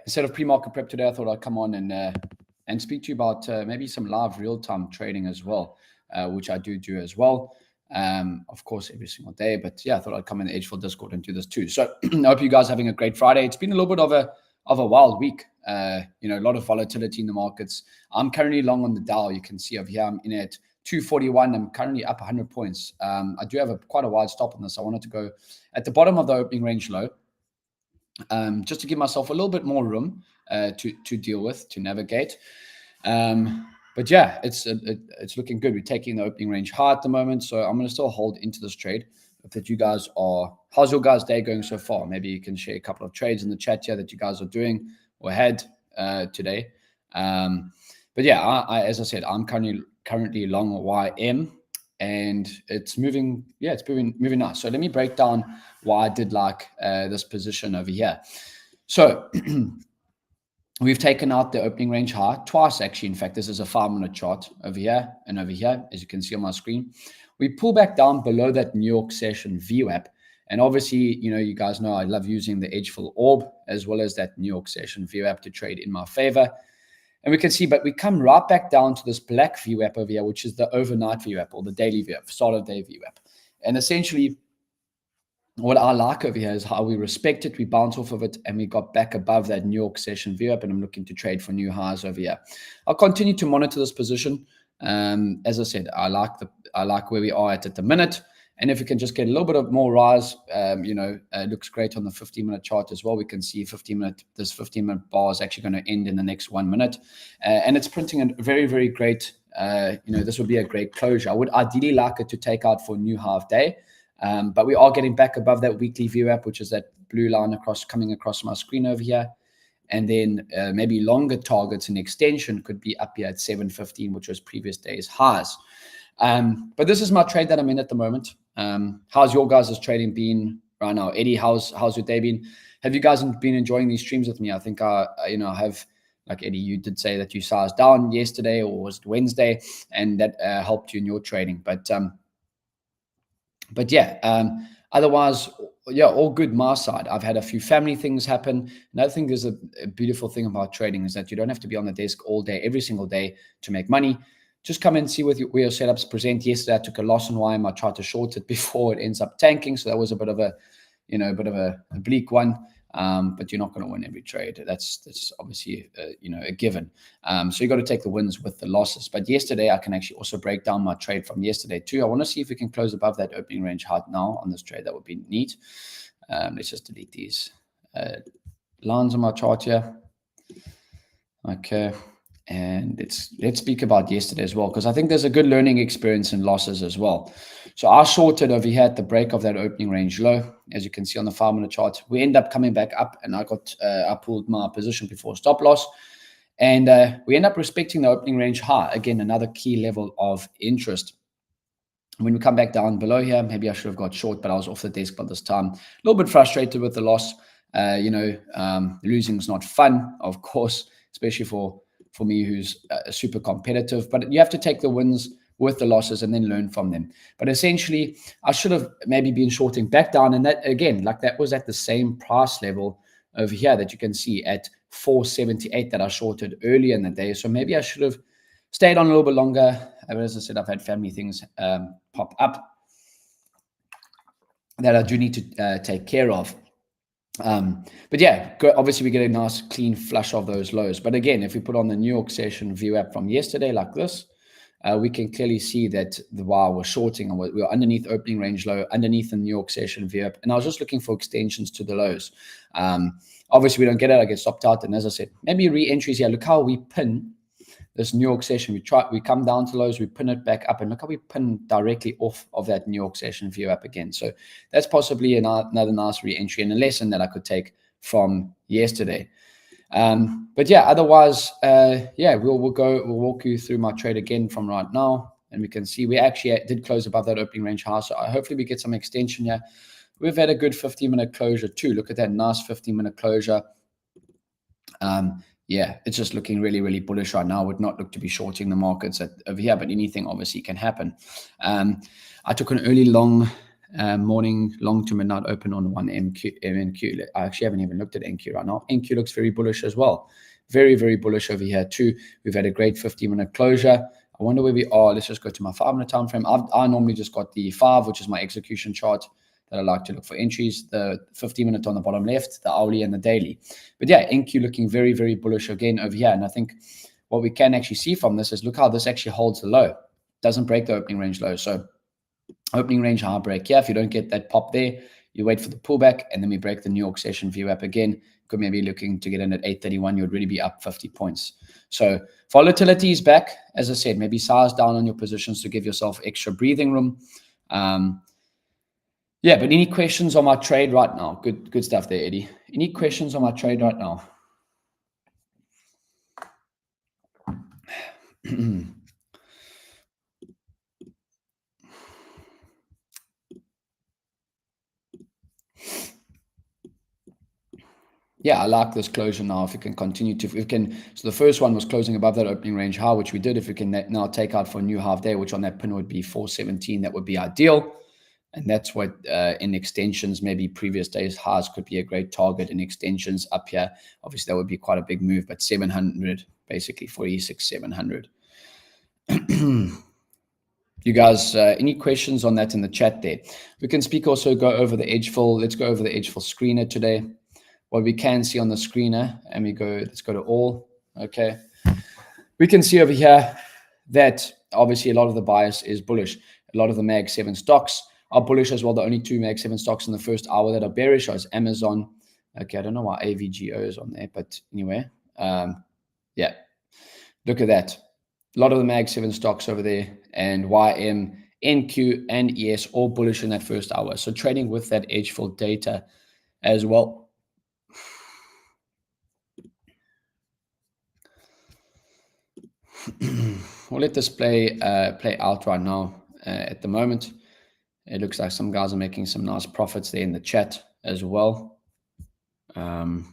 instead of pre-market prep today, I thought I'd come on and speak to you about maybe some live real-time trading as well, which I do as well. Of course, every single day. But yeah, I thought I'd come in the edgeful Discord and do this too. So I hope you guys are having a great Friday. It's been a little bit of a wild week. A lot of volatility in the markets. I'm currently long on the Dow. You can see over here, I'm in at 241. I'm currently up 100 points. I do have quite a wide stop on this. I wanted to go at the bottom of the opening range low, just to give myself a little bit more room to deal with, to navigate. But yeah, it's looking good. We're taking the opening range high at the moment, so I'm going to still hold into this trade. That you guys are, how's your guys' day going so far? Maybe you can share a couple of trades in the chat here that you guys are doing or had today. But yeah, I as I said, I'm currently long YM, and it's moving. Yeah, it's moving nice. So let me break down why I did like this position over here. So we've taken out the opening range high twice, actually. In fact, this is a 5-minute chart over here and over here, as you can see on my screen. We pull back down below that New York session VWAP. And obviously, you guys know I love using the edgeful orb as well as that New York session VWAP to trade in my favor. And we can see, but we come right back down to this black VWAP over here, which is the overnight VWAP or the daily VWAP, start of day VWAP. And essentially, what I like over here is how we respect it. We bounce off of it and we got back above that New York session VWAP, and I'm looking to trade for new highs over here. I'll continue to monitor this position. As I said, I like where we are at the minute. And if we can just get a little bit of more rise, it looks great on the 15-minute chart as well. We can see this 15-minute bar is actually going to end in the next 1 minute. And it's printing a very, very great, this would be a great closure. I would ideally like it to take out for a new half day. But we are getting back above that weekly VWAP, which is that blue line coming across my screen over here. And then maybe longer targets and extension could be up here at 715, which was previous day's highs. But this is my trade that I'm in at the moment. How's your guys' trading been right now? Eddie, how's your day been? Have you guys been enjoying these streams with me? I think I have, like Eddie, you did say that you sized down yesterday, or was it Wednesday, and that helped you in your trading. But yeah, otherwise, yeah, all good my side. I've had a few family things happen. Another thing is a beautiful thing about trading is that you don't have to be on the desk all day, every single day to make money. Just come and see where your setups present. Yesterday, I took a loss on YM. I tried to short it before it ends up tanking. So that was a bit of a bleak one. But you're not going to win every trade. That's obviously a given. So you got to take the wins with the losses. But yesterday, I can actually also break down my trade from yesterday too. I want to see if we can close above that opening range high now on this trade. That would be neat. Let's just delete these lines on my chart here. Okay. And let's speak about yesterday as well, because I think there's a good learning experience in losses as well. So I shorted over here at the break of that opening range low, as you can see on the 5-minute chart. We end up coming back up, and I pulled my position before stop loss, and we end up respecting the opening range high. Again, another key level of interest. When we come back down below here, maybe I should have got short, but I was off the desk by this time. A little bit frustrated with the loss. Losing is not fun, of course, especially for me, who's super competitive, but you have to take the wins with the losses and then learn from them. But essentially, I should have maybe been shorting back down. And that, again, like that was at the same price level over here that you can see at 478 that I shorted earlier in the day. So maybe I should have stayed on a little bit longer. But as I said, I've had family things pop up that I do need to take care of. But yeah, obviously we get a nice clean flush of those lows. But again, if we put on the New York session VWAP from yesterday like this, we can clearly see that while we're shorting, and we were underneath opening range low, underneath the New York session VWAP, and I was just looking for extensions to the lows. Obviously we don't get it, I get stopped out, and as I said, maybe re-entries here. Look how we pin this New York session. We come down to lows, we pin it back up, and look how we pin directly off of that New York session VWAP again. So that's possibly another nice re-entry and a lesson that I could take from yesterday. But yeah, otherwise, we'll walk you through my trade again from right now, and we can see we actually did close above that opening range high. So hopefully we get some extension here. We've had a good 15-minute closure too. Look at that nice 15-minute closure. Yeah, it's just looking really, really bullish right now. I would not look to be shorting the markets over here, but anything obviously can happen. I took an early long morning long to midnight open on 1 MNQ. I actually haven't even looked at NQ right now. NQ looks very bullish as well. Very, very bullish over here too. We've had a great 50-minute closure. I wonder where we are. Let's just go to my 5-minute time frame. I normally just got the 5, which is my execution chart that I like to look for entries, the 50-minute on the bottom left, the hourly and the daily. But yeah, NQ looking very, very bullish again over here. And I think what we can actually see from this is look how this actually holds the low. Doesn't break the opening range low. So opening range high break. Yeah, if you don't get that pop there, you wait for the pullback, and then we break the New York session VWAP again. Could maybe looking to get in at 831. You would really be up 50 points. So volatility is back. As I said, maybe size down on your positions to give yourself extra breathing room. Yeah, but any questions on my trade right now? Good stuff there, Eddie. Any questions on my trade right now? Yeah, I like this closure now. If we can continue to, if we can, so the first one was closing above that opening range high, which we did. If we can now take out for a new half day, which on that pin would be 417, that would be ideal. And that's what in extensions, maybe previous days highs could be a great target in extensions up here. Obviously, that would be quite a big move, but 700, basically 46, 700. You guys, any questions on that in the chat there? We can speak also, go over the edgeful. Let's go over the edgeful screener today. What we can see on the screener, and let's go to all. Okay. We can see over here that obviously a lot of the bias is bullish. A lot of the Mag 7 stocks are bullish as well. The only 2 Mag 7 stocks in the first hour that are bearish are Amazon. Okay, I don't know why AVGO is on there, but anyway, yeah, look at that. A lot of the Mag 7 stocks over there, and YM, NQ, and ES all bullish in that first hour. So trading with that edgeful data as well. We'll let this play out right now. At the moment, it looks like some guys are making some nice profits there in the chat as well. Looks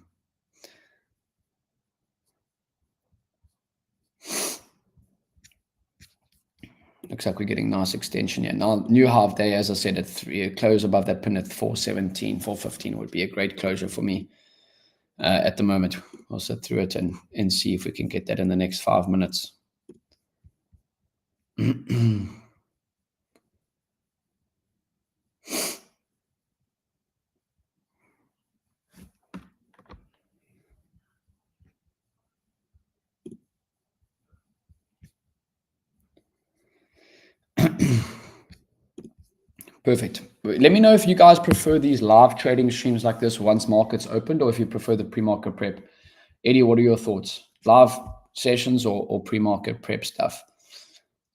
like we're getting nice extension here. Now, new half day, as I said, at 3, close above that pin at 417, 415 would be a great closure for me at the moment. I'll sit through it and see if we can get that in the next 5 minutes. Perfect. Let me know if you guys prefer these live trading streams like this once markets opened, or if you prefer the pre-market prep. Eddie, what are your thoughts? Live sessions or pre-market prep stuff?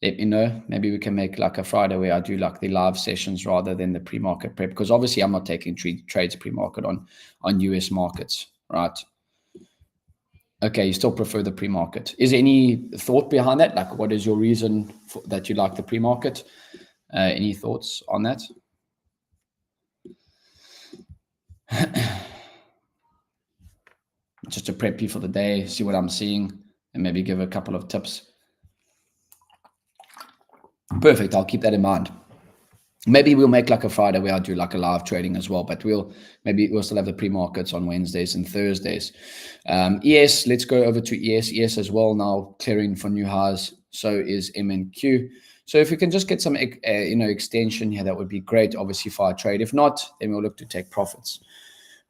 Let me know. Maybe we can make like a Friday where I do like the live sessions rather than the pre-market prep, because obviously I'm not taking trades pre-market on US markets, right? Okay, you still prefer the pre-market. Is there any thought behind that? Like, what is your reason that you like the pre-market? Any thoughts on that? Just to prep you for the day, see what I'm seeing, and maybe give a couple of tips. Perfect. I'll keep that in mind. Maybe we'll make like a Friday where I do like a live trading as well, but we'll still have the pre-markets on Wednesdays and Thursdays. ES, let's go over to ES. ES as well now clearing for new highs. So is MNQ. So if we can just get some extension here, that would be great. Obviously for our trade. If not, then we'll look to take profits.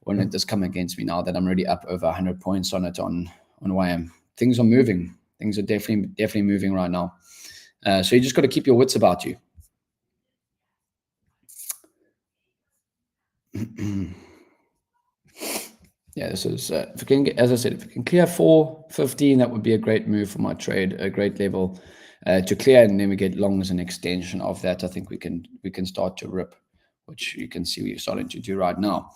Won't let this come against me now that I'm already up over 100 points on it on YM. Things are moving. Things are definitely moving right now. So you just got to keep your wits about you. Yeah, this is if we can get, as I said, if we can clear 415, that would be a great move for my trade, a great level to clear, and then we get long as an extension of that. I think we can start to rip, which you can see we're starting to do right now.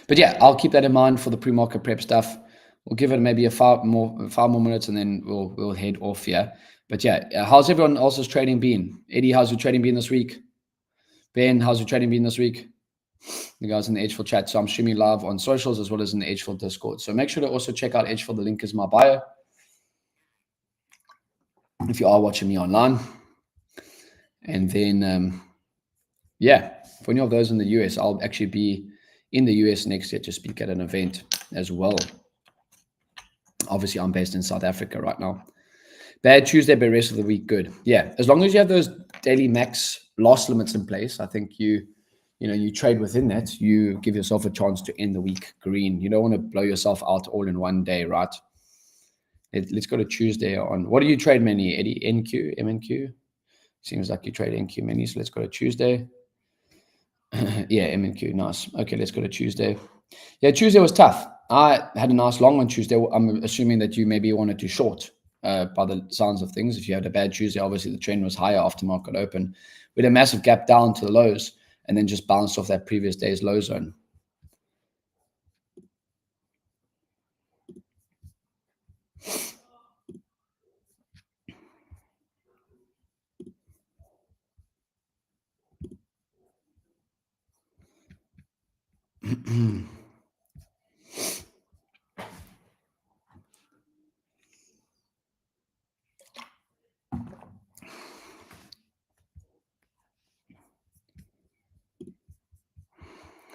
But yeah, I'll keep that in mind for the pre-market prep stuff. We'll give it maybe 5 more minutes, and then we'll head off here. But yeah, how's everyone else's trading been? Eddie, how's your trading been this week? Ben, how's your trading been this week? The guys in the edgeful chat. So I'm streaming live on socials as well as in the edgeful Discord. So make sure to also check out edgeful. The link is in my bio. if you are watching me online. And then, yeah, for any of those in the US, I'll actually be in the US next year to speak at an event as well. Obviously, I'm based in South Africa right now. Bad Tuesday, but rest of the week good. Yeah, as long as you have those daily max loss limits in place, I think you trade within that. You give yourself a chance to end the week green. You don't want to blow yourself out all in one day, right? Let's go to Tuesday on. What do you trade many, Eddie? NQ, MNQ? Seems like you trade NQ many. So let's go to Tuesday. Yeah, MNQ, nice. Okay, let's go to Tuesday. Yeah, Tuesday was tough. I had a nice long on Tuesday. I'm assuming that you maybe wanted to short by the sounds of things. If you had a bad Tuesday, obviously the trend was higher after market open. We had a massive gap down to the lows and then just bounced off that previous day's low zone.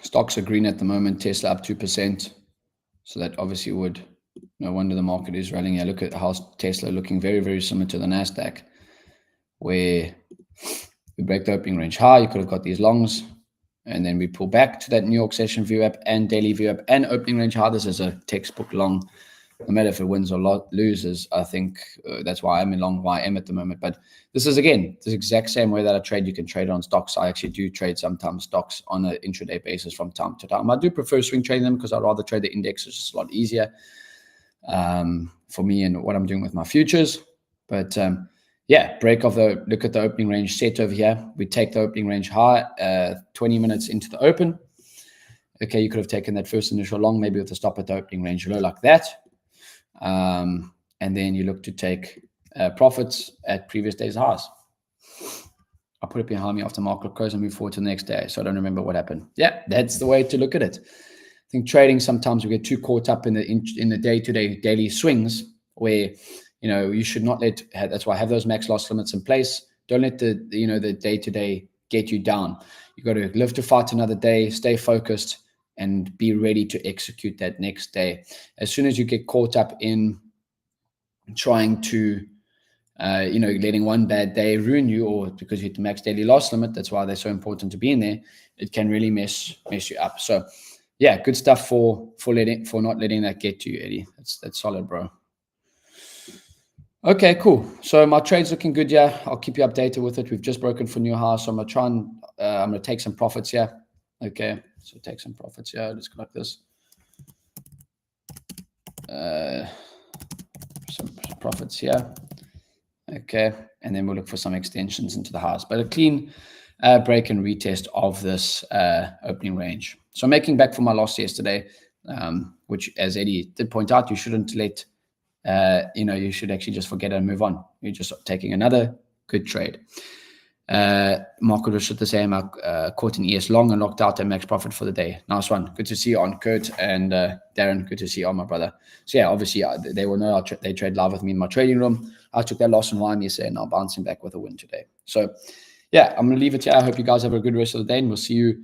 Stocks are green at the moment. Tesla up 2%. So that obviously would, no wonder the market is rallying. Yeah, look at how Tesla looking very, very similar to the NASDAQ, where we break the opening range high. You could have got these longs, and then we pull back to that New York session view app and daily view app and opening range high. This is a textbook long. No matter if it wins or loses, I think that's why I'm in long YM at the moment. But this is, again, the exact same way that I trade. You can trade on stocks. I actually do trade sometimes stocks on an intraday basis from time to time. I do prefer swing trading them because I'd rather trade the index. It's just a lot easier for me and what I'm doing with my futures. But yeah, look at the opening range set over here. We take the opening range high 20 minutes into the open. Okay, you could have taken that first initial long, maybe with a stop at the opening range low like that. And then you look to take profits at previous day's highs. I'll put it behind me after market close and move forward to the next day. So I don't remember what happened. Yeah, that's the way to look at it. I think trading, sometimes we get too caught up in the day-to-day daily swings where, you should not that's why I have those max loss limits in place. Don't let the day-to-day get you down. You got to live to fight another day, stay focused, and be ready to execute that next day. As soon as you get caught up in trying to, letting one bad day ruin you, or because you hit the max daily loss limit, that's why they're so important to be in there. It can really mess you up. So, yeah, good stuff for not letting that get to you, Eddie. That's solid, bro. Okay, cool. So my trade's looking good. Yeah, I'll keep you updated with it. We've just broken for new highs, so I'm gonna take some profits here. Okay, so take some profits here. Let's go like this. Some profits here. Okay, and then we'll look for some extensions into the highs, but a clean break and retest of this opening range. So making back for my loss yesterday, which, as Eddie did point out, you shouldn't let. You should actually just forget it and move on. You're just taking another good trade. Market was the same. I caught an ES long and locked out a max profit for the day. Nice one. Good to see you on, Kurt and Darren. Good to see you on, my brother. So yeah, obviously they will know they trade live with me in my trading room. I took that loss in YM yesterday and I'm bouncing back with a win today. So yeah, I'm going to leave it here. I hope you guys have a good rest of the day and we'll see you